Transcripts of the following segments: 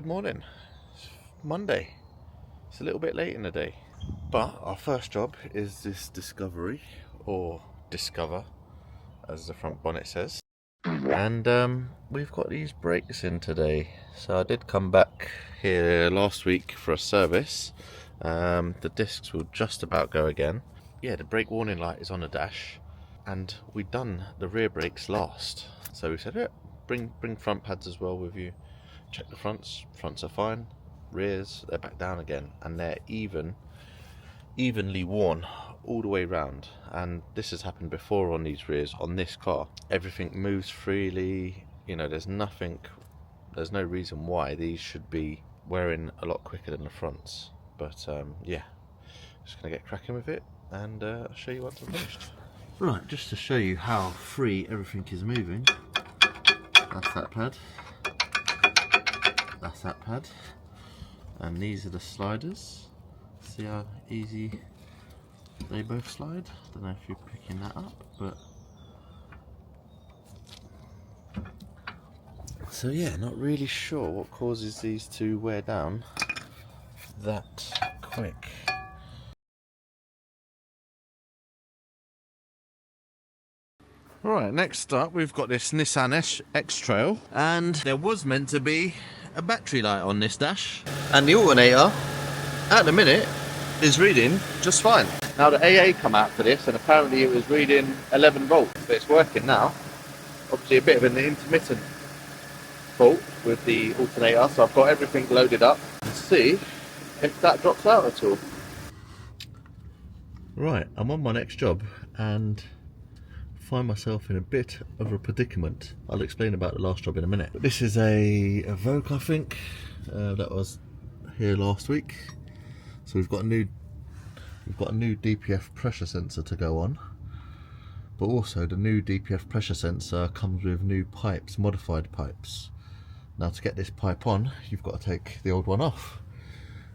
Good morning. It's Monday. It's a little bit late in the day, but our first job is this discovery, or discover, as the front bonnet says. And we've got these brakes in today. So I did come back here last week for a service. The discs will just about go again. Yeah, the brake warning light is on the dash, and we'd done the rear brakes last. So we said, yeah, bring front pads as well with you. Check the fronts are fine. Rears, they're back down again, and they're evenly worn all the way round. And this has happened before on these rears. On this car, everything moves freely, there's no reason why these should be wearing a lot quicker than the fronts. But yeah, just gonna get cracking with it, and I'll show you once I'm finished. Right, just to show you how free everything is moving, that's that pad, that's that pad, and these are the sliders. See how easy they both slide? Don't know if you're picking that up, but so yeah, not really sure what causes these to wear down that quick. Right, next up we've got this Nissan X-Trail, and there was meant to be a battery light on this dash, and the alternator at the minute is reading just fine. Now the AA come out for this, and apparently it was reading 11 volts, but it's working now. Obviously a bit of an intermittent fault with the alternator, so I've got everything loaded up to see if that drops out at all. Right, I'm on my next job and find myself in a bit of a predicament. I'll explain about the last job in a minute. But this is a Evoque, I think, that was here last week. So we've got a new DPF pressure sensor to go on, but also the new DPF pressure sensor comes with new pipes, modified pipes. Now to get this pipe on, you've got to take the old one off,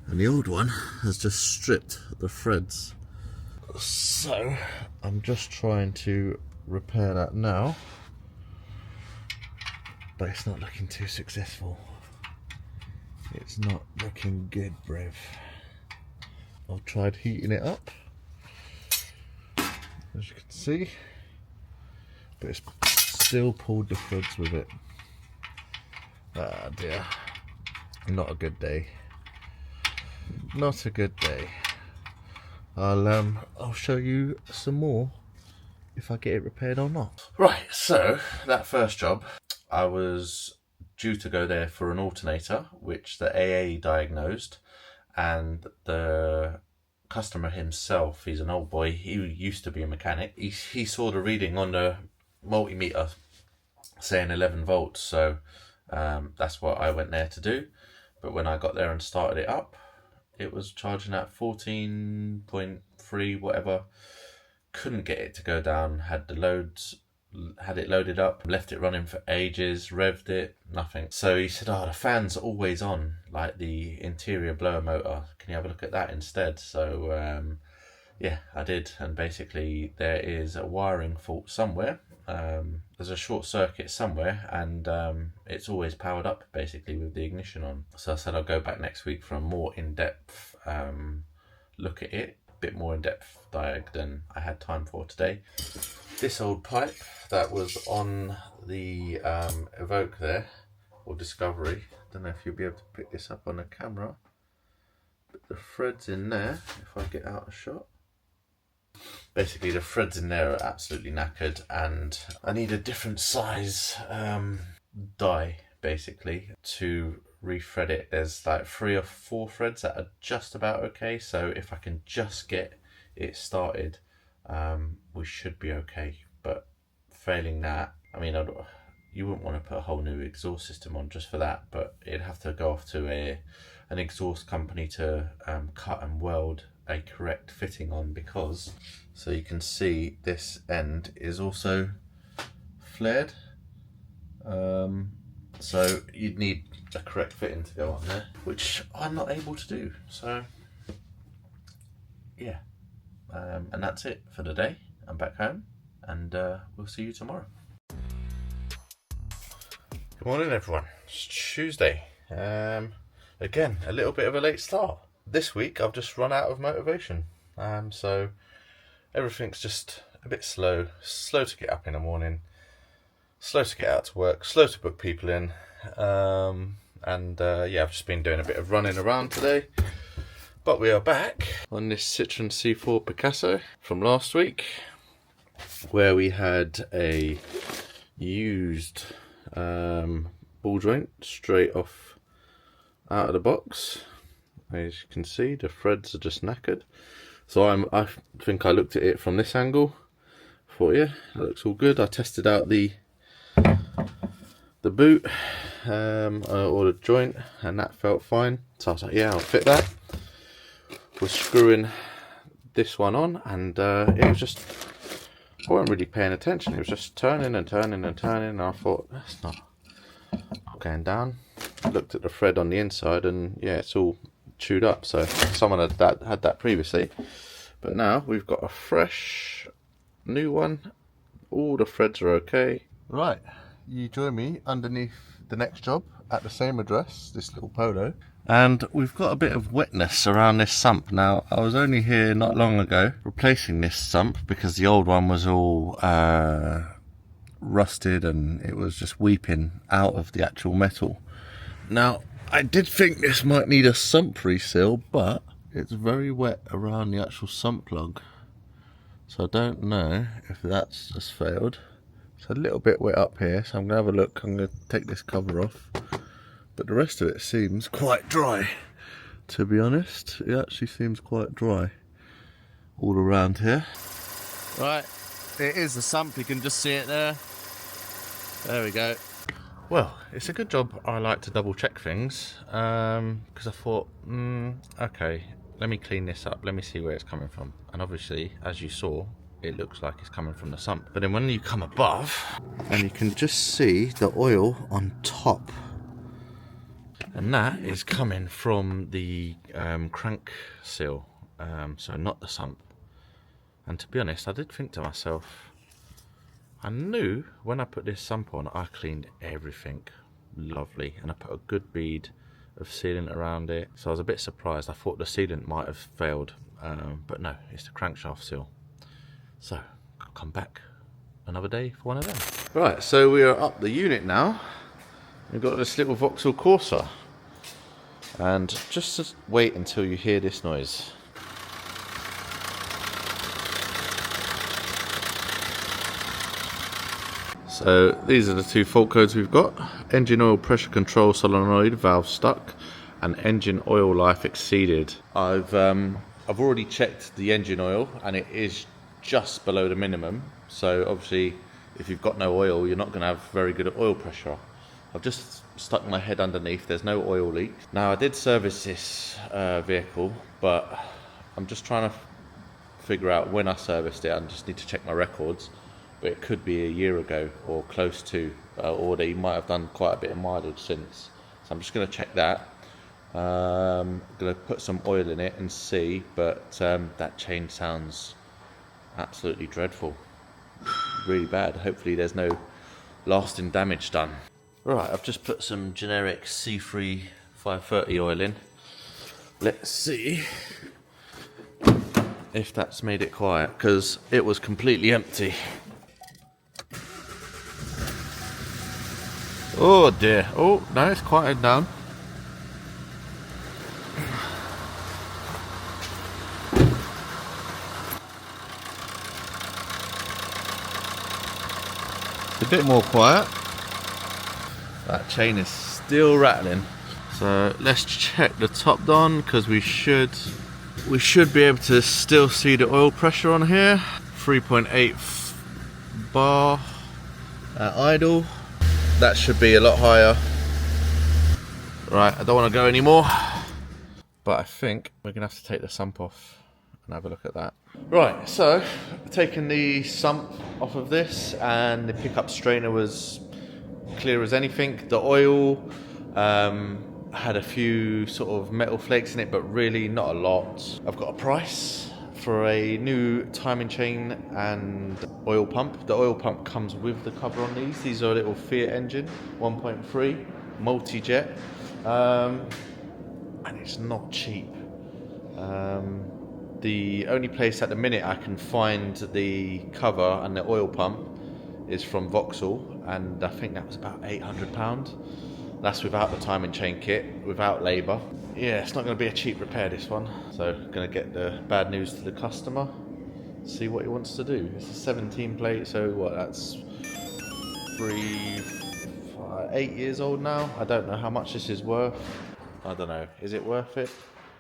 and the old one has just stripped the threads. So I'm just trying to repair that now, but it's not looking too successful. It's not looking good, bruv. I've tried heating it up, as you can see, but it's still pulled the threads with it. Ah dear, not a good day. Not a good day. I'll show you some more if I get it repaired or not. Right, so that first job, I was due to go there for an alternator, which the AA diagnosed, and the customer himself, he's an old boy, he used to be a mechanic, he saw the reading on the multimeter saying 11 volts, so that's what I went there to do. But when I got there and started it up, it was charging at 14.3 whatever. Couldn't get it to go down. Had it loaded up, left it running for ages, revved it, nothing. So he said, oh, the fan's always on, like the interior blower motor, can you have a look at that instead? So yeah, I did, and basically there is a wiring fault somewhere. There's a short circuit somewhere, and it's always powered up basically with the ignition on. So I said I'll go back next week for a more in-depth look at it, a bit more in-depth diag than I had time for today. This old pipe that was on the Evoque there, or Discovery, don't know if you'll be able to pick this up on the camera, but the threads in there, if I get out of shot, basically the threads in there are absolutely knackered, and I need a different size die basically to rethread it. There's like 3 or 4 threads that are just about okay, so if I can just get it started, we should be okay. But failing that, I mean, you wouldn't want to put a whole new exhaust system on just for that, but it'd have to go off to an exhaust company to cut and weld a correct fitting on, because, so you can see this end is also flared, so you'd need a correct fitting to go on there, which I'm not able to do. So yeah, and that's it for the day. I'm back home, and we'll see you tomorrow. Good morning everyone, it's Tuesday, Again, a little bit of a late start. This week I've just run out of motivation. So everything's just a bit slow to get up in the morning, slow to get out to work, slow to book people in. Yeah, I've just been doing a bit of running around today. But we are back on this Citroen C4 Picasso from last week, where we had a used ball joint straight off out of the box. As you can see, the threads are just knackered. So I think I looked at it from this angle. Thought, yeah, that looks all good. I tested out the boot or the joint, and that felt fine. So I was like, yeah, I'll fit that. We're screwing this one on, and it was just, I wasn't really paying attention. It was just turning and turning and turning, and I thought, that's not going down. Looked at the thread on the inside, and yeah, it's all chewed up. So someone had that previously, but now we've got a fresh new one. All the threads are okay. Right, you join me underneath the next job at the same address, this little Polo. And we've got a bit of wetness around this sump. Now, I was only here not long ago replacing this sump because the old one was all rusted and it was just weeping out of the actual metal. Now, I did think this might need a sump reseal, but it's very wet around the actual sump plug. So I don't know if that's just failed. It's a little bit wet up here, so I'm going to have a look. I'm going to take this cover off. But the rest of it seems quite dry, to be honest. It actually seems quite dry all around here. Right, it is the sump, you can just see it there. There we go. Well, it's a good job I like to double check things, because I thought, okay, let me clean this up, let me see where it's coming from. And obviously, as you saw, it looks like it's coming from the sump. But then when you come above, and you can just see the oil on top. And that is coming from the crank seal, so not the sump. And to be honest, I did think to myself, I knew when I put this sump on, I cleaned everything lovely, and I put a good bead of sealant around it. So I was a bit surprised. I thought the sealant might have failed, but no, it's the crankshaft seal. So I'll come back another day for one of them. Right, so we are up the unit now. We've got this little Vauxhall Corsa. And just wait until you hear this noise. So these are the two fault codes we've got. Engine oil pressure control solenoid valve stuck and engine oil life exceeded. I've already checked the engine oil and it is just below the minimum. So obviously if you've got no oil, you're not going to have very good oil pressure. I've just stuck my head underneath, there's no oil leak. Now I did service this vehicle, but I'm just trying to figure out when I serviced it. I just need to check my records, but it could be a year ago or close to, or they might have done quite a bit of mileage since. So I'm just going to check that. I'm going to put some oil in it and see, but that chain sounds absolutely dreadful, really bad. Hopefully there's no lasting damage done. Right, I've just put some generic C3 530 oil in. Let's see if that's made it quiet, because it was completely empty. Oh dear. Oh, no, it's quieted down. It's a bit more quiet. That chain is still rattling. So let's check the TopDon, because we should be able to still see the oil pressure on here. 3.8 bar at idle. That should be a lot higher. Right, I don't want to go anymore, but I think we're gonna have to take the sump off and have a look at that. Right, so taking the sump off of this, and the pickup strainer was clear as anything. The oil had a few sort of metal flakes in it, but really not a lot. I've got a price for a new timing chain and oil pump. The oil pump comes with the cover on these. These are a little Fiat engine, 1.3. multi-jet, and it's not cheap. The only place at the minute I can find the cover and the oil pump is from Vauxhall, and I think that was about £800. That's without the timing chain kit, without labour. Yeah, it's not going to be a cheap repair, this one. So going to get the bad news to the customer, see what he wants to do. It's a 17 plate, so what, that's 8 years old now. I don't know how much this is worth. I don't know, is it worth it?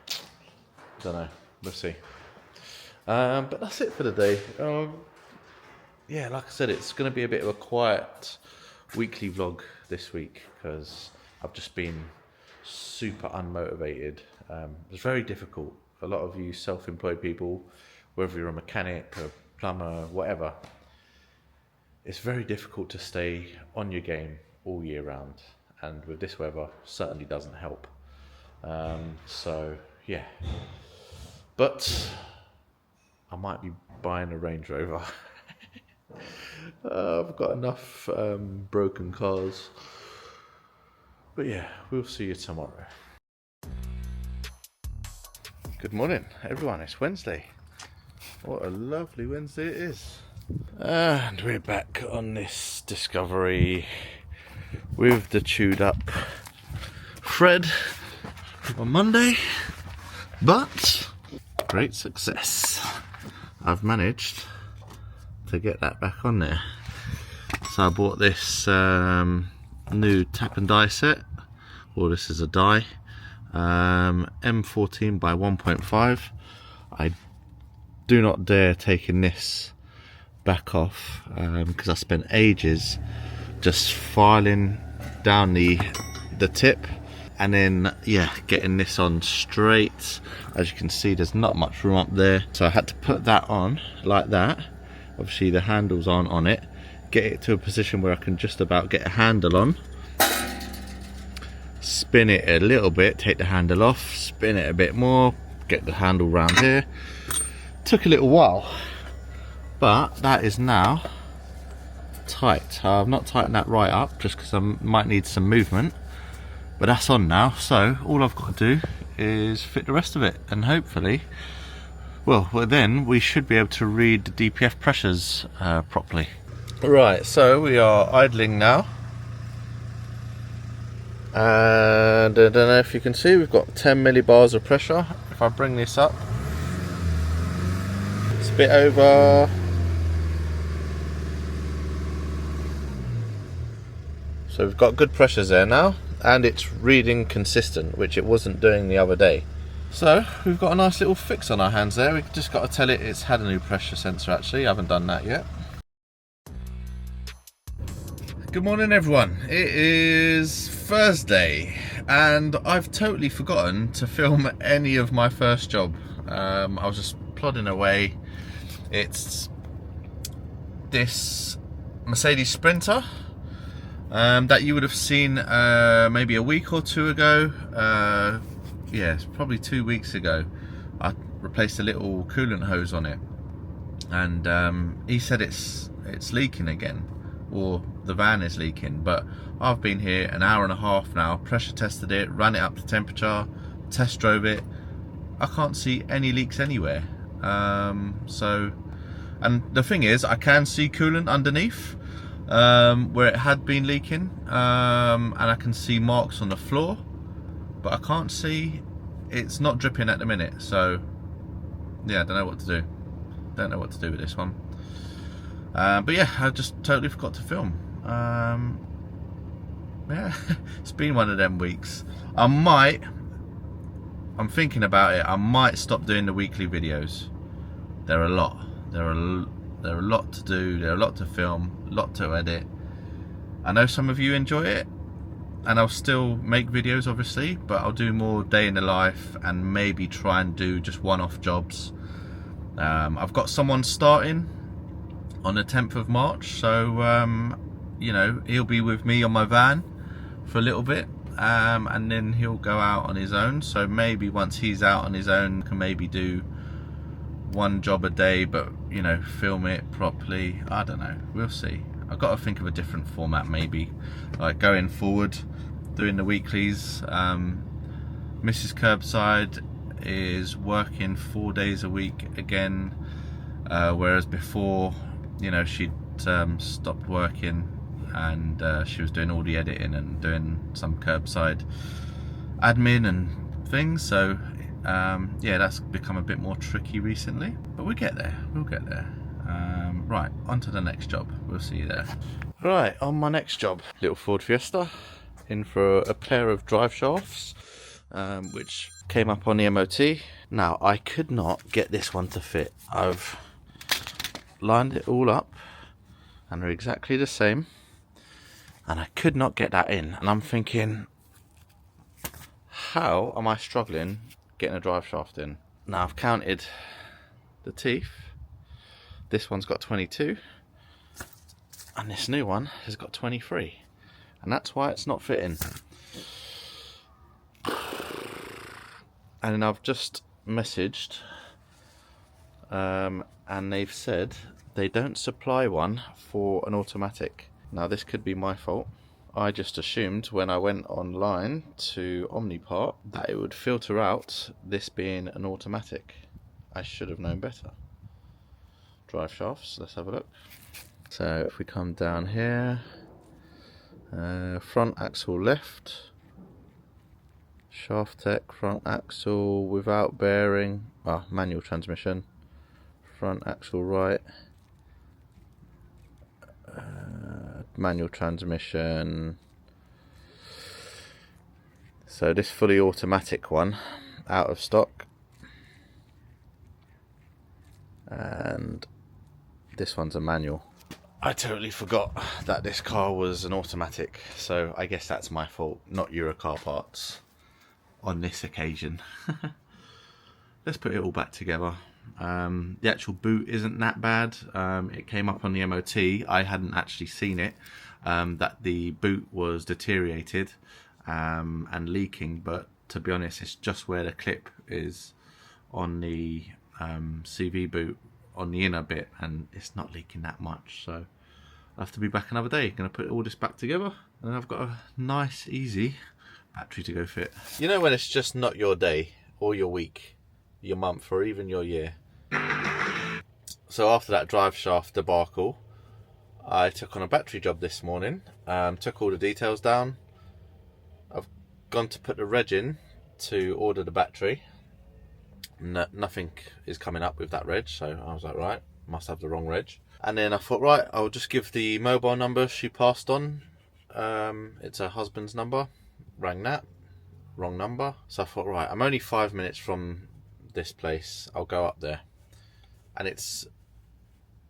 I don't know, we'll see. But that's it for the day. Yeah, like I said, it's going to be a bit of a quiet weekly vlog this week because I've just been super unmotivated. It's very difficult. A lot of you self-employed people, whether you're a mechanic, a plumber, whatever, it's very difficult to stay on your game all year round, and with this weather certainly doesn't help. So yeah, but I might be buying a Range Rover. I've got enough broken cars, but yeah, we'll see you tomorrow. Good morning everyone, it's Wednesday. What a lovely Wednesday it is. And we're back on this discovery with the chewed up Fred on Monday, but great success. I've managed to get that back on there. So I bought this new tap and die set, or this is a die, M14 by 1.5. I do not dare taking this back off because I spent ages just filing down the tip and then yeah, getting this on straight. As you can see, there's not much room up there, so I had to put that on like that. Obviously the handles aren't on it. Get it to a position where I can just about get a handle on, spin it a little bit, take the handle off, spin it a bit more, get the handle round here. Took a little while, but that is now tight. I've not tightened that right up just because I might need some movement, but that's on now. So all I've got to do is fit the rest of it, and hopefully, well then we should be able to read the DPF pressures properly. Right, so we are idling now, and I don't know if you can see, we've got 10 millibars of pressure. If I bring this up, it's a bit over. So we've got good pressures there now, and it's reading consistent, which it wasn't doing the other day. So we've got a nice little fix on our hands there. We've just got to tell it it's had a new pressure sensor actually. I haven't done that yet. Good morning everyone. It is Thursday and I've totally forgotten to film any of my first job. I was just plodding away. It's this Mercedes Sprinter that you would have seen maybe a week or two ago. Yeah, it's probably 2 weeks ago. I replaced a little coolant hose on it, and he said it's leaking again, or the van is leaking. But I've been here an hour and a half now, pressure tested it, ran it up to temperature, test drove it. I can't see any leaks anywhere. So, and the thing is, I can see coolant underneath where it had been leaking, and I can see marks on the floor, but I can't see, it's not dripping at the minute. So yeah, I don't know what to do. Don't know what to do with this one. But yeah, I just totally forgot to film. Yeah, it's been one of them weeks. I'm thinking about it, I might stop doing the weekly videos. They're a lot. They're a lot to do, they're a lot to film, a lot to edit. I know some of you enjoy it, and I'll still make videos obviously, but I'll do more day in the life and maybe try and do just one-off jobs. I've got someone starting on the 10th of March, so you know, he'll be with me on my van for a little bit, and then he'll go out on his own. So maybe once he's out on his own, can maybe do one job a day, but you know, film it properly. I don't know, we'll see. I've got to think of a different format maybe, like going forward. doing the weeklies. Mrs. Curbside is working 4 days a week again, whereas before, you know, she'd stopped working and she was doing all the editing and doing some curbside admin and things. So yeah, that's become a bit more tricky recently, but we'll get there. Right, on to the next job. We'll see you there. Right, on my next job, little Ford Fiesta, in for a pair of drive shafts, which came up on the MOT. Now, I could not get this one to fit. I've lined it all up and they're exactly the same, and I could not get that in. And I'm thinking, how am I struggling getting a drive shaft in? Now, I've counted the teeth. This one's got 22 and this new one has got 23, and that's why it's not fitting. And I've just messaged and they've said they don't supply one for an automatic. Now, this could be my fault. I just assumed when I went online to Omnipart that it would filter out this being an automatic. I should have known better. Drive shafts, let's have a look. So if we come down here, front axle left, shaft tech, front axle without bearing, manual transmission, front axle right, manual transmission. So this fully automatic one, out of stock, and this one's a manual. I totally forgot that this car was an automatic, so I guess that's my fault, not Eurocar parts on this occasion. Let's put it all back together. The actual boot isn't that bad. It came up on the MOT. I hadn't actually seen it, that the boot was deteriorated and leaking, but to be honest, it's just where the clip is on the CV boot on the inner bit, and it's not leaking that much. So I'll have to be back another day. Gonna put all this back together, and then I've got a nice easy battery to go fit. You know when it's just not your day or your week, your month, or even your year. So after that drive shaft debacle, I took on a battery job this morning. Took all the details down. I've gone to put the reg in to order the battery. Nothing is coming up with that reg, so I was like, right, must have the wrong reg. And then I thought, right, I'll just give the mobile number she passed on. It's her husband's number. Rang that, wrong number. So I thought, right, I'm only 5 minutes from this place, I'll go up there. And it's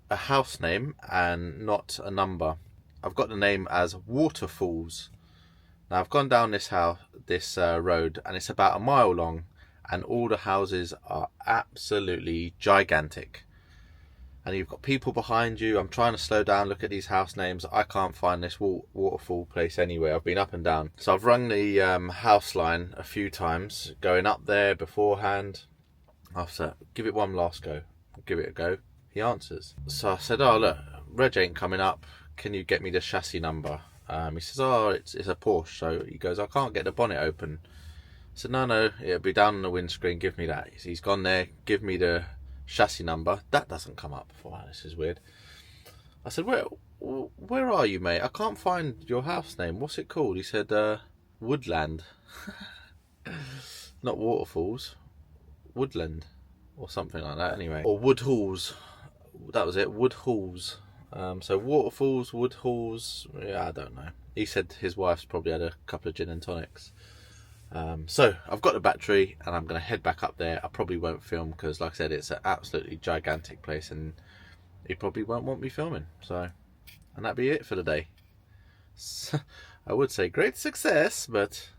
a house name and not a number. I've got the name as Waterfalls. Now, I've gone down this road, and it's about a mile long, and all the houses are absolutely gigantic. And you've got people behind you. I'm trying to slow down, look at these house names. I can't find this waterfall place anywhere. I've been up and down. So I've rung the house line a few times, going up there beforehand. I said, give it one last go. Give it a go. He answers. So I said, oh, look, reg ain't coming up. Can you get me the chassis number? He says, oh, it's a Porsche. So he goes, I can't get the bonnet open. I said, no, it'll be down on the windscreen, give me that. He's gone there, give me the chassis number. That doesn't come up. Wow, this is weird. I said, where are you, mate? I can't find your house name. What's it called? He said, Woodland. Not Waterfalls. Woodland. Or something like that, anyway. Or Woodhalls. That was it, Woodhalls. So Waterfalls, Woodhalls, yeah, I don't know. He said his wife's probably had a couple of gin and tonics. So I've got the battery and I'm going to head back up there. I probably won't film because, like I said, it's an absolutely gigantic place and he probably won't want me filming. So, and that'd be it for the day. So, I would say great success, but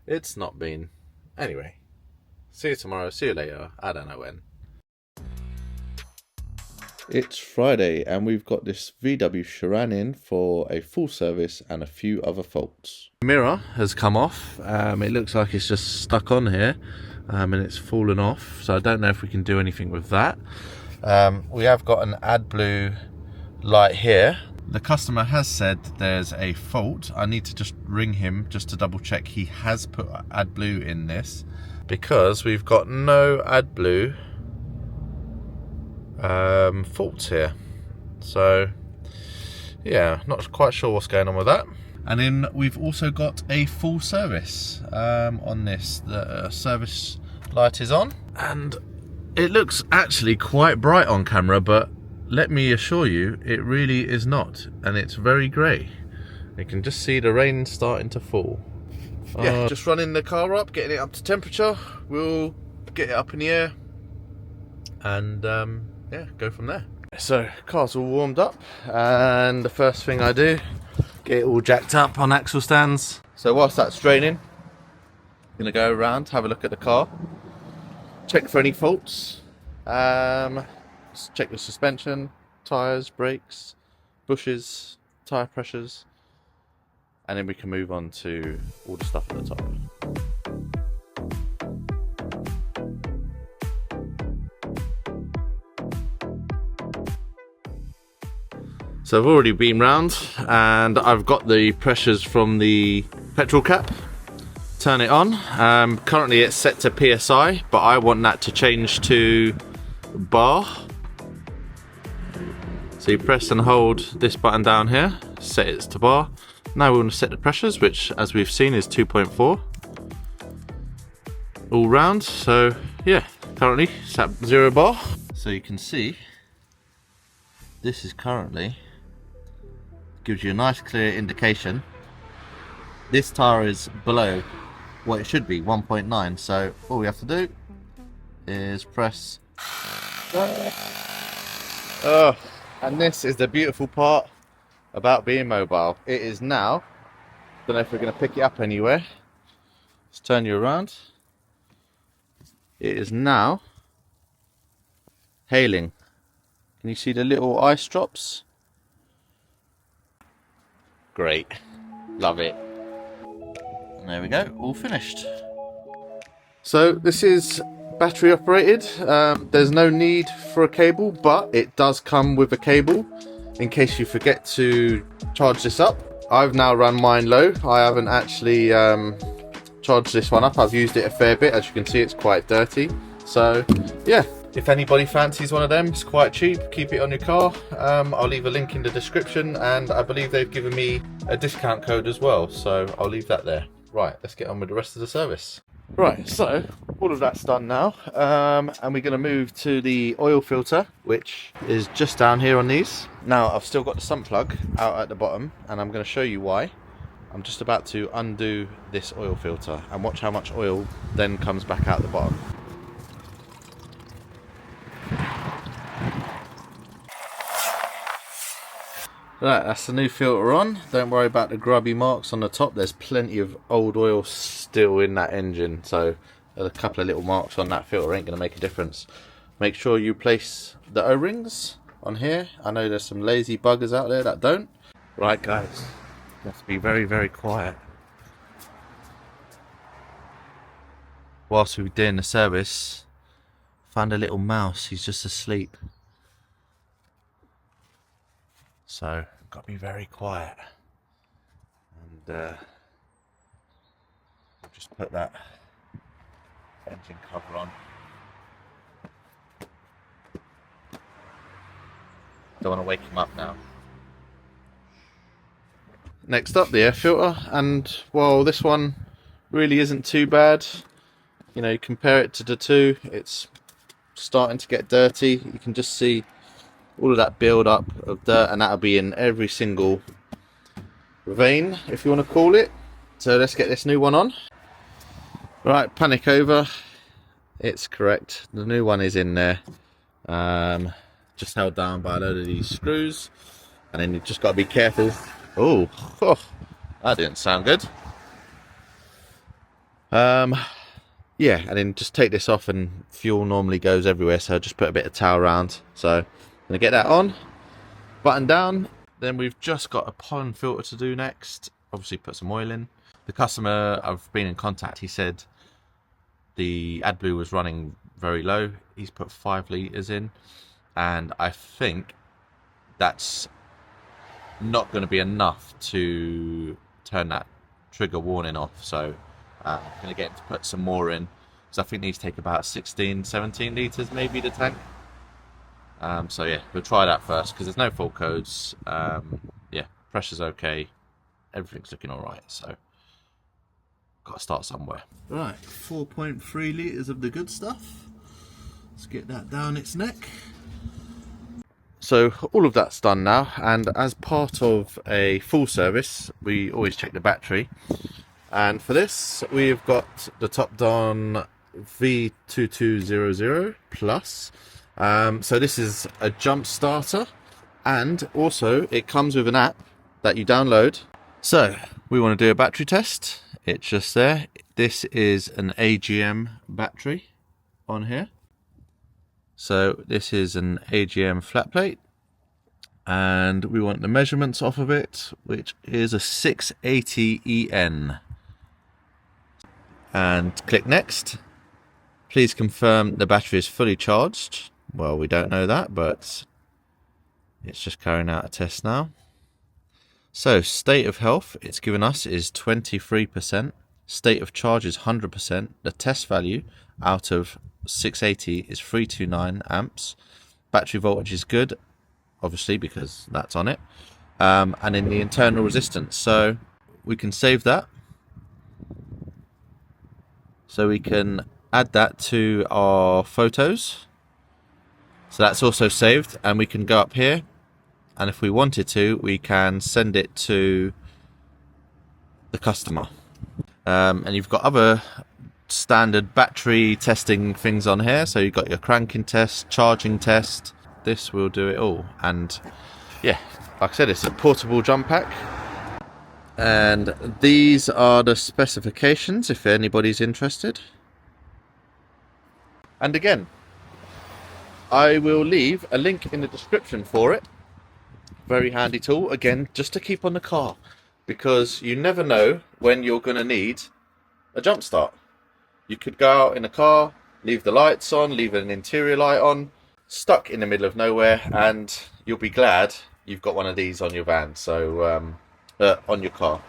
it's not been. Anyway, see you tomorrow, see you later, I don't know when. It's Friday and we've got this VW Sharan in for a full service and a few other faults. Mirror has come off. It looks like it's just stuck on here and it's fallen off, so I don't know if we can do anything with that. We have got an AdBlue light here The customer has said there's a fault. I need to just ring him just to double check he has put AdBlue in this, because we've got no AdBlue faults here. So yeah, not quite sure what's going on with that. And then we've also got a full service on this. The service light is on, and it looks actually quite bright on camera, but let me assure you, it really is not, and it's very grey. You can just see the rain starting to fall. Yeah, just running the car up, getting it up to temperature. We'll get it up in the air, and yeah, go from there. So, car's all warmed up, and the first thing I do, get it all jacked up on axle stands. So whilst that's draining, I'm gonna go around, have a look at the car, check for any faults, check the suspension, tyres, brakes, bushes, tyre pressures, and then we can move on to all the stuff at the top. So I've already been round, and I've got the pressures from the petrol cap. Turn it on. Currently it's set to PSI, but I want that to change to bar. So you press and hold this button down here, set it to bar. Now we're going to set the pressures, which as we've seen is 2.4 all round. So yeah, currently it's at 0 bar. So you can see this is currently, gives you a nice clear indication. This tyre is below what it should be, 1.9. So all we have to do is press. And this is the beautiful part about being mobile. It is now, don't know if we're going to pick it up anywhere. Let's turn you around. It is now hailing. Can you see the little ice drops? Great, love it. And there we go, all finished. So this is battery operated. There's no need for a cable, but it does come with a cable in case you forget to charge this up. I've now run mine low. I haven't actually charged this one up. I've used it a fair bit. As you can see, it's quite dirty. So yeah, if anybody fancies one of them, it's quite cheap. Keep it on your car. I'll leave a link in the description, and I believe they've given me a discount code as well, so I'll leave that there. Right, let's get on with the rest of the service. Right, so all of that's done now, and we're going to move to the oil filter, which is just down here on these. Now I've still got the sump plug out at the bottom, and I'm going to show you why. I'm just about to undo this oil filter, and watch how much oil then comes back out the bottom. Right, that's the new filter on. Don't worry about the grubby marks on the top. There's plenty of old oil still in that engine, so a couple of little marks on that filter ain't going to make a difference. Make sure you place the O-rings on here. I know there's some lazy buggers out there that don't. Right guys, you have to be very, very quiet. Whilst we were doing the service, found a little mouse. He's just asleep. So, got to be very quiet. And I'll just put that engine cover on. Don't want to wake him up now. Next up, the air filter, and while this one really isn't too bad, you know, you compare it to the two, it's starting to get dirty. You can just see all of that build up of dirt, and that'll be in every single vein, if you want to call it. So let's get this new one on. Right, panic over. It's correct. The new one is in there. Just held down by a load of these screws, and then you've just got to be careful. Oh, that didn't sound good. Yeah, and then just take this off, and fuel normally goes everywhere, so just put a bit of towel around. So I'm gonna get that on, button down. Then we've just got a pollen filter to do next. Obviously put some oil in. The customer I've been in contact, he said the AdBlue was running very low. He's put 5 litres in, and I think that's not going to be enough to turn that trigger warning off. So I'm going to get him to put some more in, because I think these take about 16, 17 litres maybe, the tank. So yeah, we'll try that first, because there's no fault codes. Yeah, pressure's okay, everything's looking alright, so got to start somewhere. Right, 4.3 litres of the good stuff. Let's get that down its neck. So all of that's done now, and as part of a full service we always check the battery, and for this we've got the TopDon V2200 Plus. So this is a jump starter, and also it comes with an app that you download. So we want to do a battery test. It's just there. This is an AGM battery on here. So this is an AGM flat plate, and we want the measurements off of it, which is a 680 EN. And click next. Please confirm the battery is fully charged. Well, we don't know that, but it's just carrying out a test now. So state of health it's given us is 23%. State of charge is 100%. The test value out of 680 is 329 amps. Battery voltage is good, obviously, because that's on it. And in the internal resistance, so we can save that. So we can add that to our photos. So that's also saved, and we can go up here, and if we wanted to, we can send it to the customer. And you've got other standard battery testing things on here. So you've got your cranking test, charging test. This will do it all. And yeah, like I said, it's a portable jump pack. And these are the specifications if anybody's interested. And again, I will leave a link in the description for it. Very handy tool, again, just to keep on the car, because you never know when you're going to need a jump start. You could go out in a car, leave the lights on, leave an interior light on, stuck in the middle of nowhere, and you'll be glad you've got one of these on your van, so on your car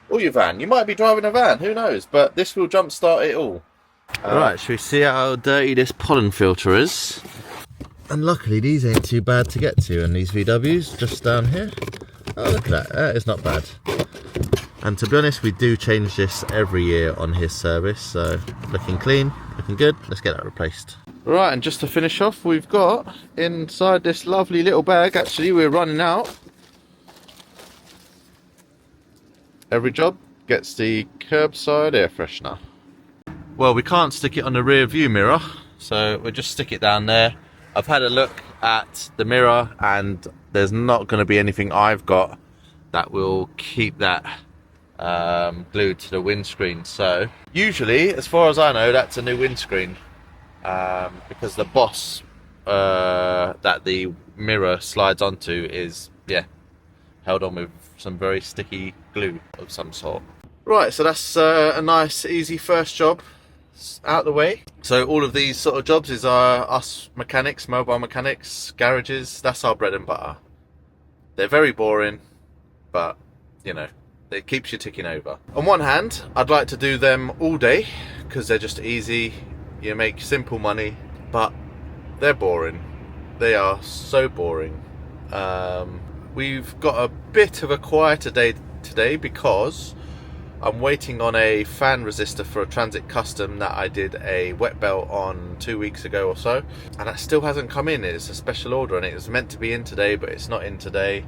or your van. You might be driving a van, who knows, but this will jump start it all. Right, should we see how dirty this pollen filter is? And luckily these ain't too bad to get to, and these VWs just down here. Oh, look at that, that is not bad. And to be honest, we do change this every year on his service, so looking clean, looking good. Let's get that replaced. Right, and just to finish off, we've got inside this lovely little bag, actually we're running out. Every job gets the curbside air freshener. Well, we can't stick it on the rear view mirror, so we'll just stick it down there. I've had a look at the mirror, and there's not going to be anything I've got that will keep that glued to the windscreen. So usually, as far as I know, that's a new windscreen, because the boss that the mirror slides onto is, yeah, held on with some very sticky glue of some sort. Right, so that's a nice easy first job out the way. So all of these sort of jobs is us mechanics, mobile mechanics, garages, that's our bread and butter. They're very boring, but you know, it keeps you ticking over. On one hand, I'd like to do them all day because they're just easy, you make simple money, but they're boring. They are so boring. We've got a bit of a quieter day today because I'm waiting on a fan resistor for a Transit Custom that I did a wet belt on 2 weeks ago or so, and that still hasn't come in. It's a special order and it was meant to be in today, but it's not in today,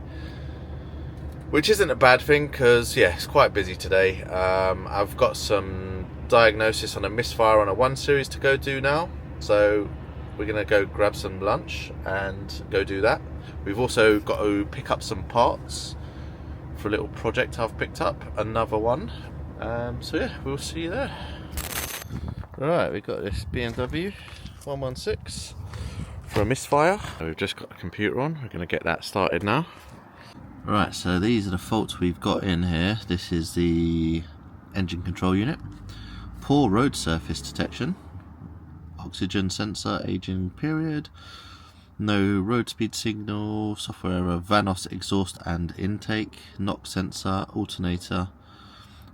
which isn't a bad thing because yeah, it's quite busy today. I've got some diagnosis on a misfire on a 1 Series to go do now, so we're gonna go grab some lunch and go do that. We've also got to pick up some parts for a little project I've picked up, another one. So yeah, we'll see you there. Right, we've got this BMW 116 for a misfire. We've just got the computer on, we're going to get that started now. Right, so these are the faults we've got in here. This is the engine control unit, poor road surface detection, oxygen sensor aging period, No road speed signal, software error, Vanos exhaust and intake, knock sensor, alternator,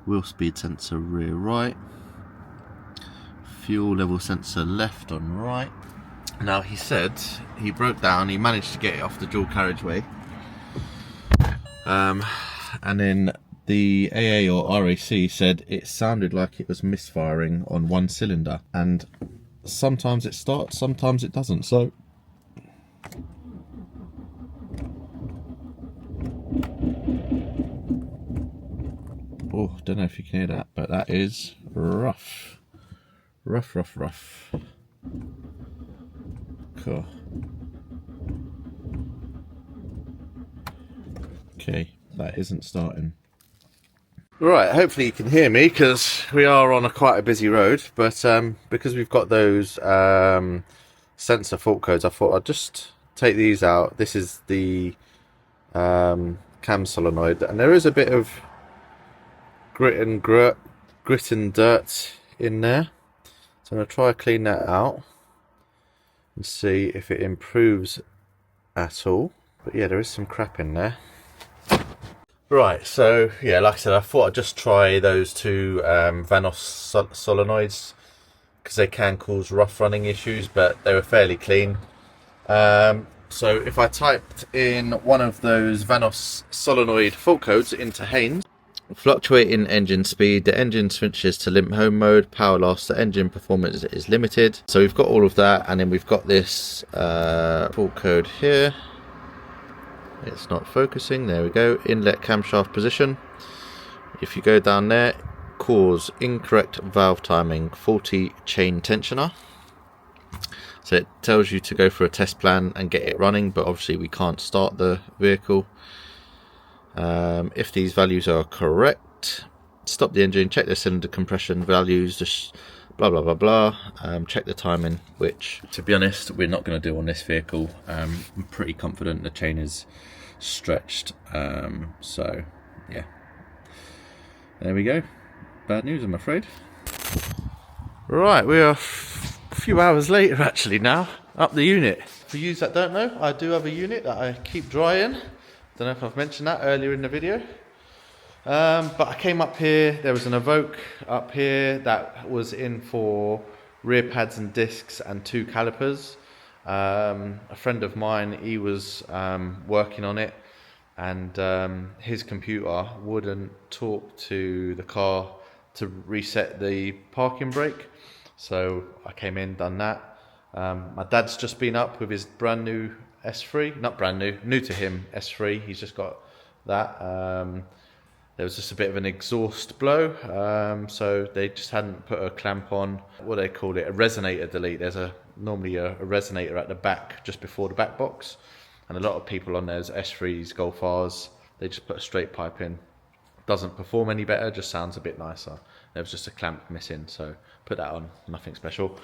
wheel speed sensor rear right, fuel level sensor left on right. Now he said he broke down, he managed to get it off the dual carriageway, and then the AA or RAC said it sounded like it was misfiring on one cylinder, and sometimes it starts, sometimes it doesn't. So oh, don't know if you can hear that, but that is rough. Rough. Cool. Okay, that isn't starting. Right, hopefully you can hear me, because we are on quite a busy road, but because we've got those sensor fault codes, I thought I'd just take these out. This is the cam solenoid, and there is a bit of grit and dirt in there, so I'm going to try to clean that out and see if it improves at all. But yeah, there is some crap in there. Right, so yeah, like I said, I thought I'd just try those two Vanos solenoids, because they can cause rough running issues, but they were fairly clean. So if I typed in one of those Vanos solenoid fault codes into Haynes, fluctuating engine speed, the engine switches to limp home mode, power loss, the engine performance is limited. So we've got all of that, and then we've got this fault code here. It's not focusing, there we go. Inlet camshaft position. If you go down there, cause incorrect valve timing, faulty chain tensioner. So it tells you to go for a test plan and get it running, but obviously we can't start the vehicle. If these values are correct, stop the engine, check the cylinder compression values, just blah blah blah blah. Check the timing, which to be honest we're not going to do on this vehicle. I'm pretty confident the chain is stretched, so yeah, there we go. Bad news, I'm afraid. Right, we are a few hours later actually now, up the unit. For you that don't know, I do have a unit that I keep drying. Don't know if I've mentioned that earlier in the video, but I came up here, there was an Evoque up here that was in for rear pads and discs and 2 calipers. A friend of mine, he was working on it, and his computer wouldn't talk to the car to reset the parking brake, so I came in, done that. My dad's just been up with his brand new S3, not brand new, new to him S3, he's just got that. There was just a bit of an exhaust blow, so they just hadn't put a clamp on, what they call it, a resonator delete. There's normally a resonator at the back, just before the back box, and a lot of people on those S3s, Golf Rs, they just put a straight pipe in. Doesn't perform any better, just sounds a bit nicer. There was just a clamp missing, so put that on, nothing special.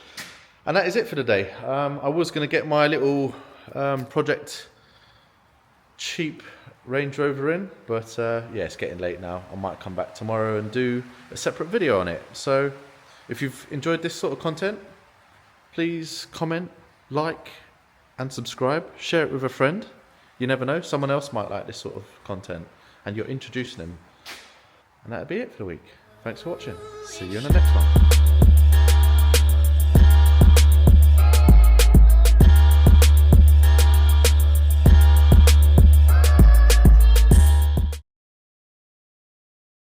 And that is it for the day. I was going to get my little project cheap Range Rover in, but yeah, it's getting late now. I might come back tomorrow and do a separate video on it. So if you've enjoyed this sort of content, please comment, like and subscribe. Share it with a friend. You never know, someone else might like this sort of content and you're introducing them. And that'll be it for the week. Thanks for watching. See you in the next one.